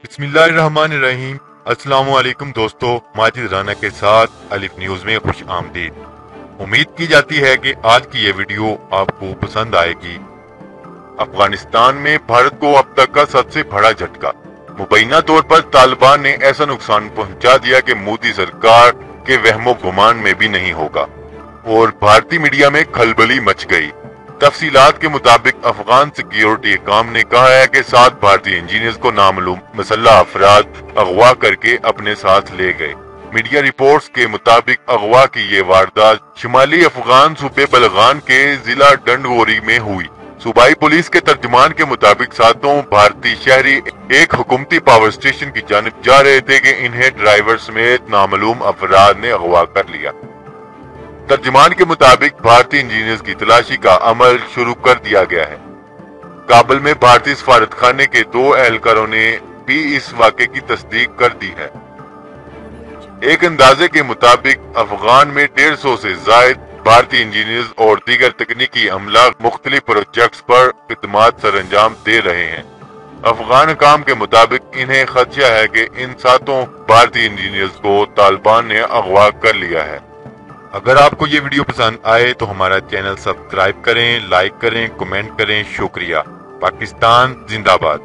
بسم اللہ الرحمن الرحیم۔ السلام علیکم دوستو، ماجد رانا کے ساتھ الف نیوز میں خوش آمدید۔ امید کی جاتی ہے کہ آج کی یہ ویڈیو آپ کو پسند آئے گی۔ افغانستان میں بھارت کو اب تک کا سب سے بڑا جھٹکا۔ مبینہ طور پر طالبان نے ایسا نقصان پہنچا دیا کہ مودی سرکار کے وہم و گمان میں بھی نہیں ہوگا، اور بھارتی میڈیا میں کھلبلی مچ گئی۔ تفصیلات کے مطابق افغان سیکیورٹی حکام نے کہا ہے کہ 7 بھارتی انجینئرز کو نامعلوم مسلح افراد اغوا کر کے اپنے ساتھ لے گئے۔ میڈیا رپورٹس کے مطابق اغوا کی یہ واردات شمالی افغان صوبے بلغان کے ضلع ڈنڈگوری میں ہوئی۔ صوبائی پولیس کے ترجمان کے مطابق 7 بھارتی شہری ایک حکومتی پاور اسٹیشن کی جانب جا رہے تھے کہ انہیں ڈرائیور سمیت نامعلوم افراد نے اغوا کر لیا۔ ترجمان کے مطابق بھارتی انجینئرز کی تلاشی کا عمل شروع کر دیا گیا ہے۔ کابل میں بھارتی سفارت خانے کے 2 اہلکاروں نے بھی اس واقعے کی تصدیق کر دی ہے۔ ایک اندازے کے مطابق افغان میں 150 سے زائد بھارتی انجینئرز اور دیگر تکنیکی عملہ مختلف پروجیکٹس پر خدمات سر انجام دے رہے ہیں۔ افغان حکام کے مطابق انہیں خدشہ ہے کہ ان 7 بھارتی انجینئرز کو طالبان نے اغوا کر لیا ہے۔ اگر آپ کو یہ ویڈیو پسند آئے تو ہمارا چینل سبسکرائب کریں، لائک کریں، کمنٹ کریں۔ شکریہ۔ پاکستان زندہ باد۔